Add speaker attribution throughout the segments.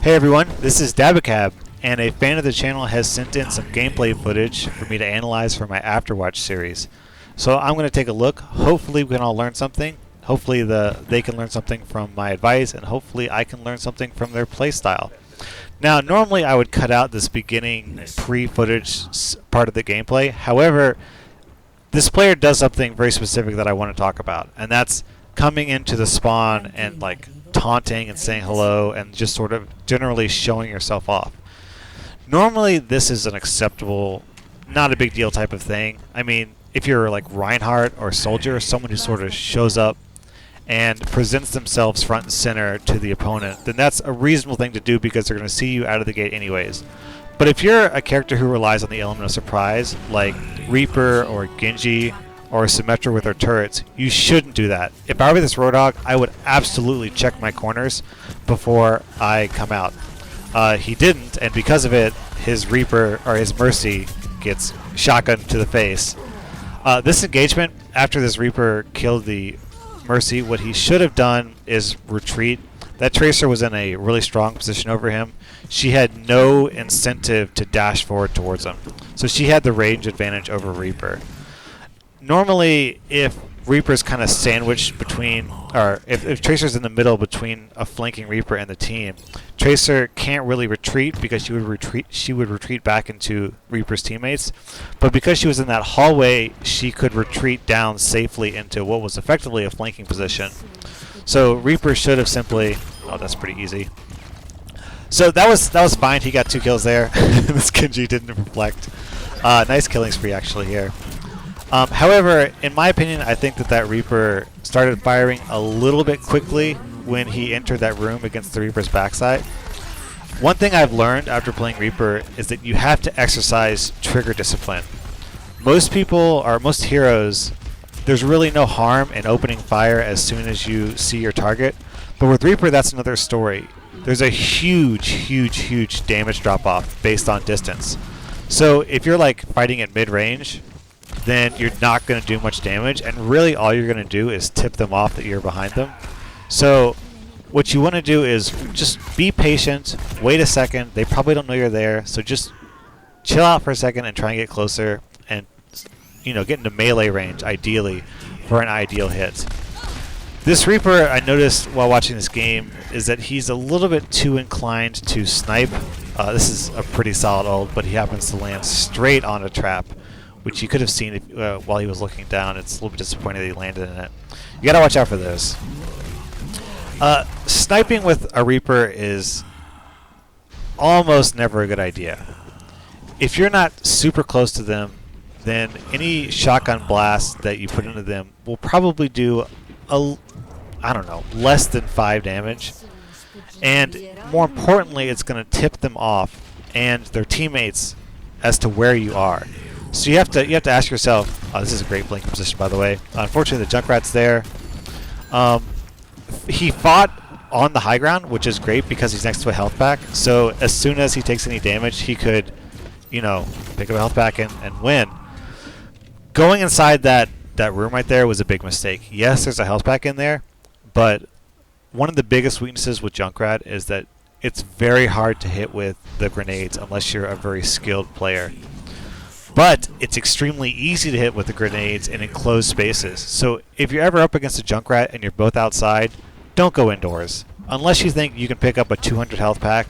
Speaker 1: Hey everyone, this is Dabacabb, and a fan of the channel has sent in some gameplay footage for me to analyze for my Afterwatch series. So I'm going to take a look. Hopefully we can all learn something. Hopefully they can learn something from my advice, and hopefully I can learn something from their playstyle. Now, normally I would cut out this beginning pre-footage part of the gameplay. However, this player does something very specific that I want to talk about, and that's coming into the spawn and like taunting and saying hello and just sort of generally showing yourself off. Normally this is an acceptable, not a big deal type of thing. I mean, if you're like Reinhardt or Soldier, someone who sort of shows up and presents themselves front and center to the opponent, then that's a reasonable thing to do because they're going to see you out of the gate anyways. But if you're a character who relies on the element of surprise, like Reaper or Genji or Symmetra with their turrets, you shouldn't do that. If I were this Roadhog, I would absolutely check my corners before I come out. He didn't, and because of it, his Reaper, or his Mercy, gets shotgunned to the face. This engagement, after this Reaper killed the Mercy, what he should have done is retreat. That Tracer was in a really strong position over him. She had no incentive to dash forward towards him. So she had the range advantage over Reaper. Normally, if Reaper's kind of sandwiched between, or if Tracer's in the middle between a flanking Reaper and the team, Tracer can't really retreat because she would retreat back into Reaper's teammates. But because she was in that hallway, she could retreat down safely into what was effectively a flanking position. So Reaper should have simply, oh, that's pretty easy. So that was fine. He got 2 kills there. This Genji didn't reflect. Nice killing spree actually here. However, in my opinion, I think that Reaper started firing a little bit quickly when he entered that room against the Reaper's backside. One thing I've learned after playing Reaper is that you have to exercise trigger discipline. Most people, or most heroes, there's really no harm in opening fire as soon as you see your target. But with Reaper, that's another story. There's a huge damage drop-off based on distance. So if you're like fighting at mid-range, then you're not going to do much damage, and really all you're going to do is tip them off that you're behind them. So what you want to do is just be patient, wait a second. They probably don't know you're there, so just chill out for a second and try and get closer and, you know, get into melee range ideally for an ideal hit. This Reaper, I noticed while watching this game, is that he's a little bit too inclined to snipe. This is a pretty solid ult, but he happens to land straight on a trap, which you could have seen if, while he was looking down. It's a little bit disappointing that he landed in it. You gotta watch out for those. Sniping with a Reaper is almost never a good idea. If you're not super close to them, then any shotgun blast that you put into them will probably do I don't know, less than 5 damage. And more importantly, it's going to tip them off and their teammates as to where you are. So you have to ask yourself, this is a great blinking position by the way. Unfortunately the Junkrat's there. He fought on the high ground, which is great because he's next to a health pack. So as soon as he takes any damage, he could, you know, pick up a health pack and win. Going inside that room right there was a big mistake. Yes, there's a health pack in there, but one of the biggest weaknesses with Junkrat is that it's very hard to hit with the grenades unless you're a very skilled player. But it's extremely easy to hit with the grenades in enclosed spaces. So if you're ever up against a Junkrat and you're both outside, don't go indoors. Unless you think you can pick up a 200 health pack,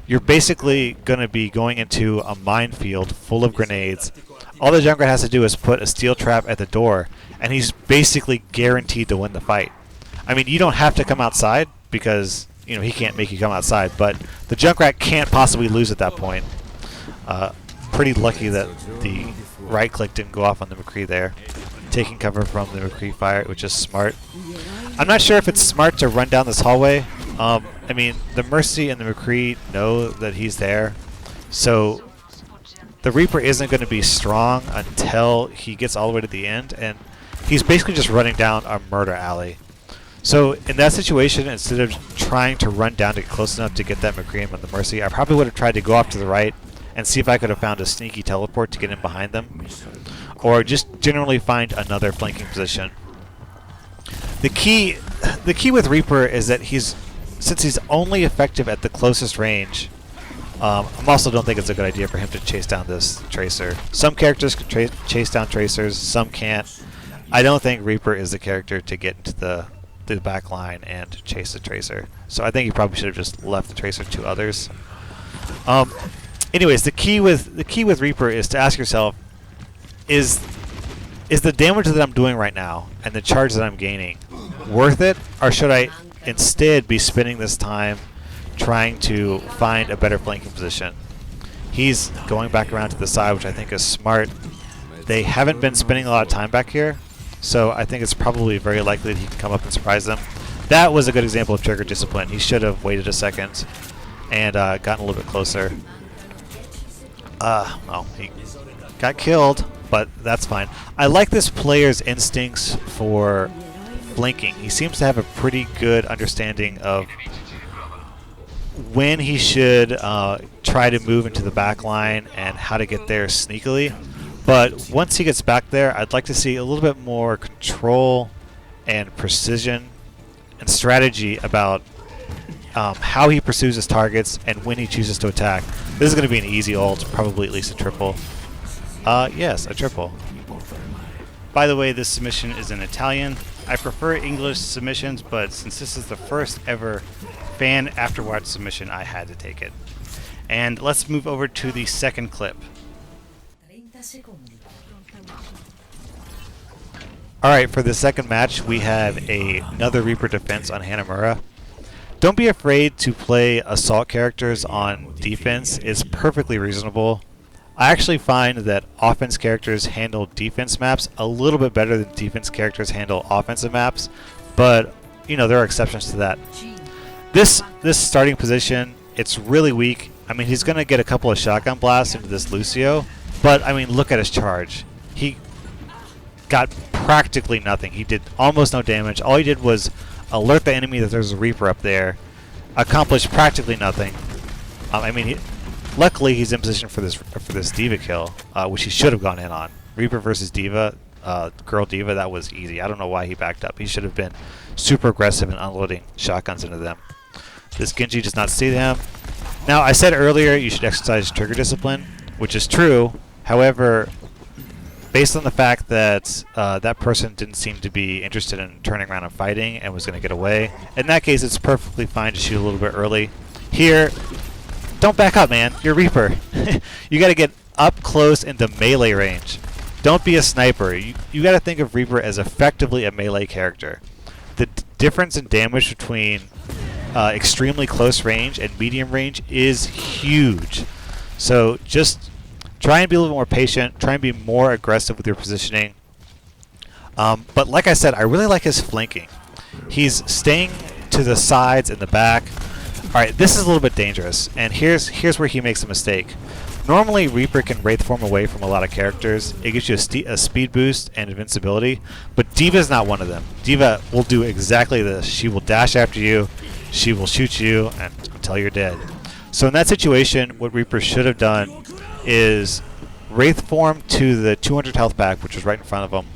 Speaker 1: you're basically going to be going into a minefield full of grenades. All the Junkrat has to do is put a steel trap at the door, and he's basically guaranteed to win the fight. I mean, you don't have to come outside because, you know, he can't make you come outside, but the Junkrat can't possibly lose at that point. Pretty lucky that the right click didn't go off on the McCree there. Taking cover from the McCree fire, which is smart. I'm not sure if it's smart to run down this hallway. I mean, the Mercy and the McCree know that he's there, so the Reaper isn't going to be strong until he gets all the way to the end, and he's basically just running down a murder alley. So in that situation, instead of trying to run down to get close enough to get that McCree on the Mercy, I probably would have tried to go off to the right and see if I could have found a sneaky teleport to get in behind them, or just generally find another flanking position. The key with Reaper is that he's since he's only effective at the closest range, I also don't think it's a good idea for him to chase down this Tracer. Some characters can chase down Tracers, some can't. I don't think Reaper is the character to get into the back line and chase the Tracer. So I think he probably should have just left the Tracer to others. Anyways, the key with Reaper is to ask yourself, is the damage that I'm doing right now and the charge that I'm gaining worth it, or should I instead be spending this time trying to find a better flanking position? He's going back around to the side, which I think is smart. They haven't been spending a lot of time back here, so I think it's probably very likely that he can come up and surprise them. That was a good example of trigger discipline. He should have waited a second and gotten a little bit closer. Well, he got killed, but that's fine. I like this player's instincts for flanking. He seems to have a pretty good understanding of when he should try to move into the back line and how to get there sneakily. But once he gets back there, I'd like to see a little bit more control and precision and strategy about how he pursues his targets and when he chooses to attack. This is going to be an easy ult, probably at least a triple. Yes, a triple.
Speaker 2: By the way, this submission is in Italian. I prefer English submissions, but since this is the first ever fan Afterwatch submission, I had to take it. And let's move over to the second clip.
Speaker 1: Alright, for the second match, we have another Reaper defense on Hanamura. Don't be afraid to play assault characters on defense. It's perfectly reasonable. I actually find that offense characters handle defense maps a little bit better than defense characters handle offensive maps, but you know, there are exceptions to that. This starting position, it's really weak. I mean, he's going to get a couple of shotgun blasts into this Lucio, but I mean, look at his charge. He got practically nothing. He did almost no damage. All he did was alert the enemy that there's a Reaper up there, accomplished practically nothing. I mean, luckily he's in position for this D.Va kill, which he should have gone in on. Reaper versus D.Va, girl D.Va, that was easy. I don't know why he backed up. He should have been super aggressive in unloading shotguns into them. This Genji does not see them. Now, I said earlier you should exercise trigger discipline, which is true. However, based on the fact that that person didn't seem to be interested in turning around and fighting and was going to get away, in that case it's perfectly fine to shoot a little bit early. Here, don't back up, man. You're Reaper. You got to get up close into melee range. Don't be a sniper. You got to think of Reaper as effectively a melee character. The difference in damage between extremely close range and medium range is huge. So just try and be a little more patient. Try and be more aggressive with your positioning. But like I said, I really like his flanking. He's staying to the sides and the back. Alright, this is a little bit dangerous, and here's where he makes a mistake. Normally, Reaper can Wraith Form away from a lot of characters. It gives you a speed boost and invincibility, but D.Va's not one of them. D.Va will do exactly this. She will dash after you, she will shoot you until you're dead. So in that situation, what Reaper should have done is Wraith Form to the 200 health pack, which was right in front of him,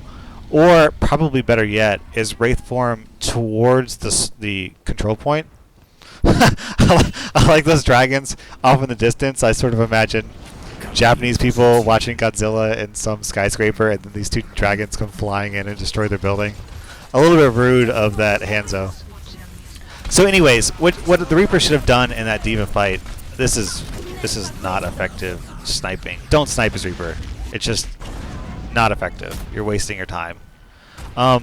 Speaker 1: or probably better yet, is Wraith Form towards the control point. I like those dragons off in the distance. I sort of imagine Japanese people watching Godzilla in some skyscraper, and then these two dragons come flying in and destroy their building. A little bit rude of that Hanzo. So anyways, what the Reaper should have done in that D.Va fight, this is not effective sniping. Don't snipe as Reaper. It's just not effective. You're wasting your time. So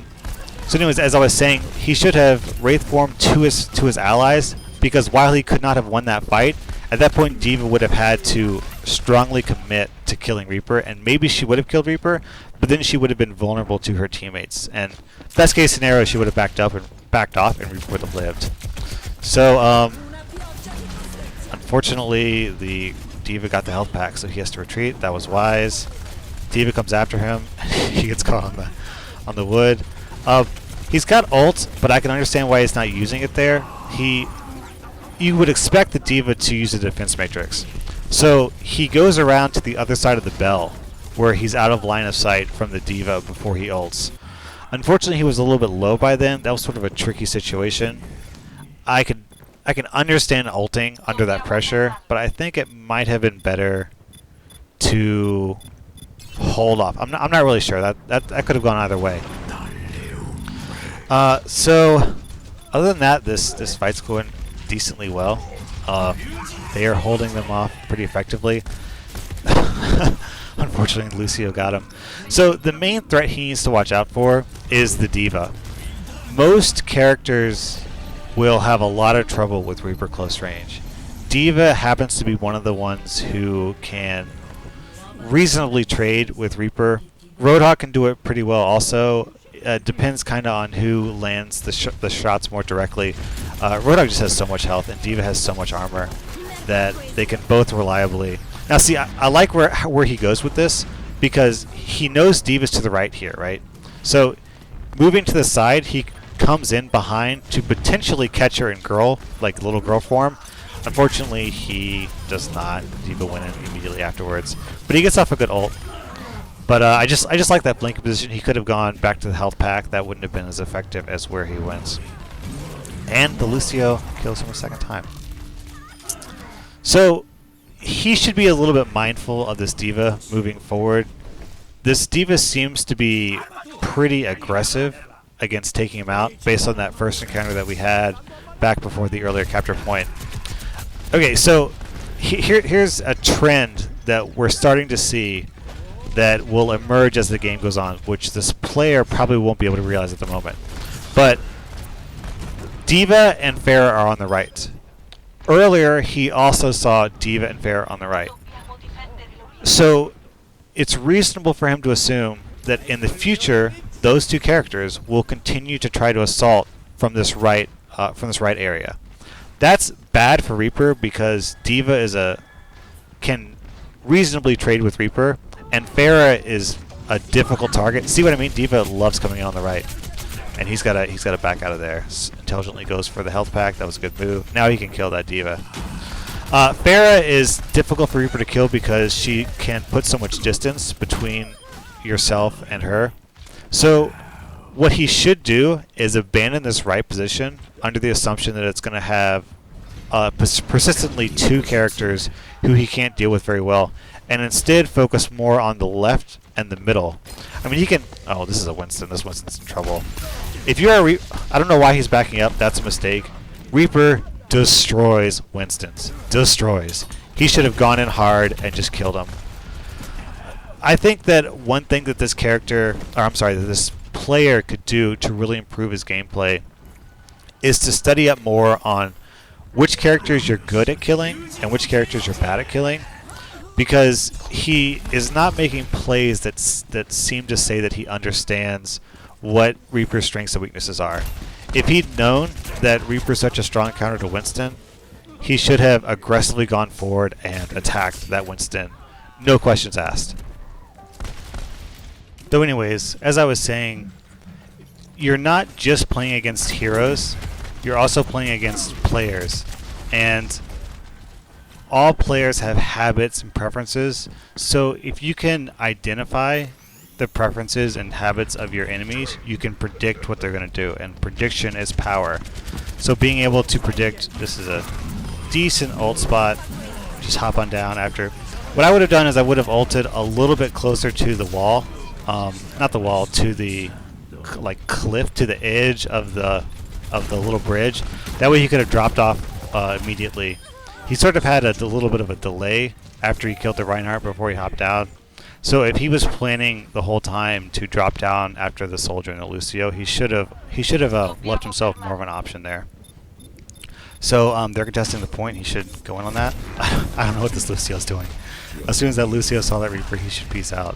Speaker 1: anyways, as I was saying, he should have Wraith Form to his allies, because while he could not have won that fight, at that point D.Va would have had to strongly commit to killing Reaper, and maybe she would have killed Reaper, but then she would have been vulnerable to her teammates. And best case scenario, she would have backed off, and Reaper would have lived. So unfortunately, the D.Va got the health pack, so he has to retreat. That was wise. D.Va comes after him. He gets caught on the wood. He's got ult, but I can understand why he's not using it there. You would expect the D.Va to use a defense matrix. So he goes around to the other side of the bell, where he's out of line of sight from the D.Va before he ults. Unfortunately, he was a little bit low by then. That was sort of a tricky situation. I could I can understand ulting under that pressure, but I think it might have been better to hold off. I'm not really sure. That could have gone either way. So other than that, this fight's going decently well. They are holding them off pretty effectively. Unfortunately, Lucio got him. So the main threat he needs to watch out for is the D.Va. Most characters will have a lot of trouble with Reaper close range. D.Va happens to be one of the ones who can reasonably trade with Reaper. Roadhog can do it pretty well also. Depends kind of on who lands the shots more directly. Roadhog just has so much health, and D.Va has so much armor that they can both reliably... Now see, I like where he goes with this, because he knows D.Va's to the right here, right? So moving to the side, he comes in behind to potentially catch her in girl, like little girl form. Unfortunately, he does not. D.Va went in immediately afterwards, but he gets off a good ult. But I just like that blinking position. He could have gone back to the health pack. That wouldn't have been as effective as where he went. And the Lucio kills him a second time. So he should be a little bit mindful of this D.Va moving forward. This D.Va seems to be pretty aggressive against taking him out based on that first encounter that we had back before the earlier capture point. Okay, so here's a trend that we're starting to see that will emerge as the game goes on, which this player probably won't be able to realize at the moment. But D.Va and Pharah are on the right. Earlier, he also saw D.Va and Pharah on the right. So it's reasonable for him to assume that in the future, those two characters will continue to try to assault from this right area. That's bad for Reaper because D.Va can reasonably trade with Reaper, and Pharah is a difficult target. See what I mean? D.Va loves coming in on the right, and he's got to back out of there. Intelligently goes for the health pack. That was a good move. Now he can kill that D.Va. Pharah is difficult for Reaper to kill because she can put so much distance between yourself and her. So what he should do is abandon this right position under the assumption that it's going to have persistently two characters who he can't deal with very well, and instead focus more on the left and the middle. I mean, he can... Oh, this is a Winston. This Winston's in trouble. If you are... I don't know why he's backing up. That's a mistake. Reaper destroys Winston's. Destroys. He should have gone in hard and just killed him. I think that one thing that this character... Or I'm sorry, that this player could do to really improve his gameplay is to study up more on which characters you're good at killing and which characters you're bad at killing, because he is not making plays that seem to say that he understands what Reaper's strengths and weaknesses are. If he'd known that Reaper's such a strong counter to Winston, he should have aggressively gone forward and attacked that Winston. No questions asked. Though anyways, as I was saying, you're not just playing against heroes, you're also playing against players. And all players have habits and preferences, so if you can identify the preferences and habits of your enemies, you can predict what they're going to do, and prediction is power. So being able to predict, this is a decent ult spot, just hop on down after. What I would have done is I would have ulted a little bit closer to the wall, not the wall, to the cliff, to the edge of the little bridge. That way he could have dropped off immediately. He sort of had a little bit of a delay after he killed the Reinhardt before he hopped down. So if he was planning the whole time to drop down after the soldier and the Lucio, he should have left himself more of an option there. So they're contesting the point. He should go in on that. I don't know what this Lucio's doing. As soon as that Lucio saw that Reaper, he should peace out.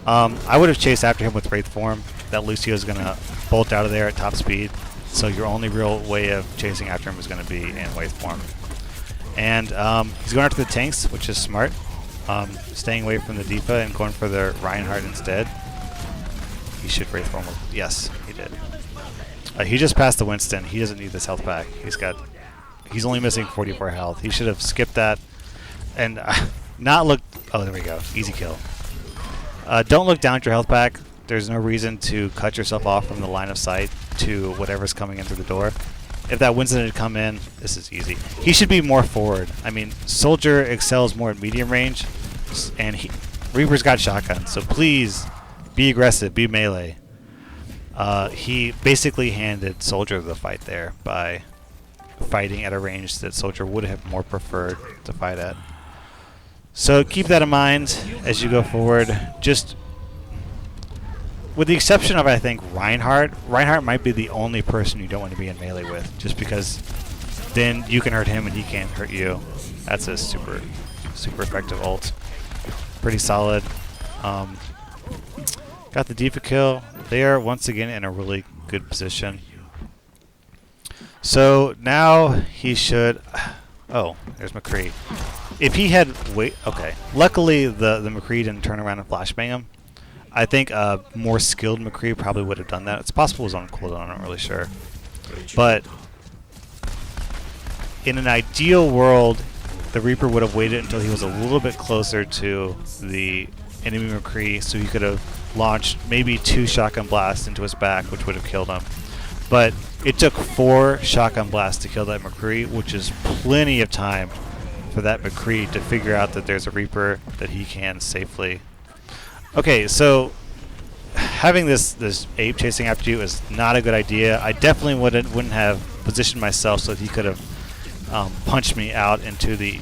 Speaker 1: I would have chased after him with Wraith form. That Lucio's going to bolt out of there at top speed. So your only real way of chasing after him is going to be in Wraith form. And he's going after the tanks, which is smart. Staying away from the D.Va and going for the Reinhardt instead. He should Wraith form. Yes, he did. He just passed the Winston. He doesn't need this health pack. He's only missing 44 health. He should have skipped that and not look. Oh, there we go. Easy kill. Don't look down at your health pack. There's no reason to cut yourself off from the line of sight to whatever's coming in through the door. if that Winston had come in, this is easy. He should be more forward. I mean, Soldier excels more at medium range, and Reaper's got shotgun, so please be aggressive, be melee. He basically handed Soldier the fight there by fighting at a range that Soldier would have more preferred to fight at. So keep that in mind as you go forward. Just with the exception of, I think, Reinhardt. Reinhardt might be the only person you don't want to be in melee with, just because then you can hurt him and he can't hurt you. That's a super effective ult. Pretty solid. Got the Diva kill. They are once again in a really good position. So now he should... Oh, there's McCree. If he had... Okay. Luckily, the McCree didn't turn around and flashbang him. I think a more skilled McCree probably would have done that. It's possible it was on cooldown, I'm not really sure. But in an ideal world, the Reaper would have waited until he was a little bit closer to the enemy McCree, so he could have launched maybe 2 shotgun blasts into his back, which would have killed him. But it took 4 shotgun blasts to kill that McCree, which is plenty of time for that McCree to figure out that there's a Reaper that he can safely. Okay, so having this ape chasing after you is not a good idea. I definitely wouldn't have positioned myself so that he could have punched me out into the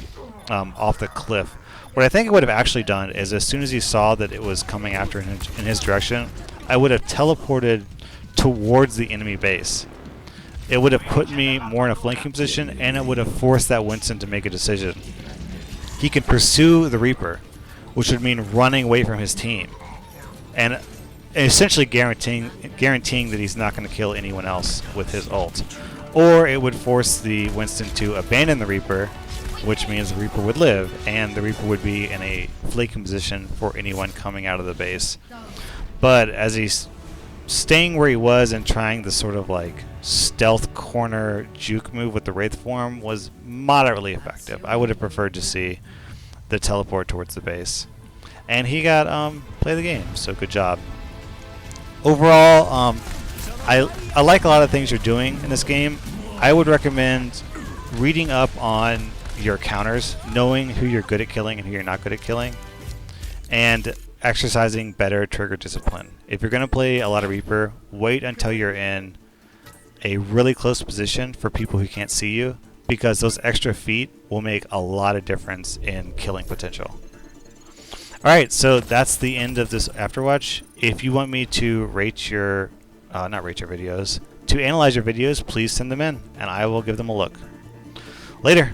Speaker 1: off the cliff. What I think I would have actually done is, as soon as he saw that it was coming after him in his direction, I would have teleported towards the enemy base. It would have put me more in a flanking position, and it would have forced that Winston to make a decision. He can pursue the Reaper, which would mean running away from his team, and essentially guaranteeing that he's not going to kill anyone else with his ult. Or it would force the Winston to abandon the Reaper, which means the Reaper would live, and the Reaper would be in a flanking position for anyone coming out of the base. But as he's staying where he was and trying the sort of like stealth corner juke move with the Wraith form was moderately effective. I would have preferred to see the teleport towards the base. And he got play the game, so good job. Overall, I like a lot of things you're doing in this game. I would recommend reading up on your counters, knowing who you're good at killing and who you're not good at killing, and exercising better trigger discipline. If you're going to play a lot of Reaper, wait until you're in a really close position for people who can't see you, because those extra feet will make a lot of difference in killing potential. Alright, so that's the end of this Afterwatch. If you want me to rate your, not rate your videos, to analyze your videos, please send them in, and I will give them a look. Later!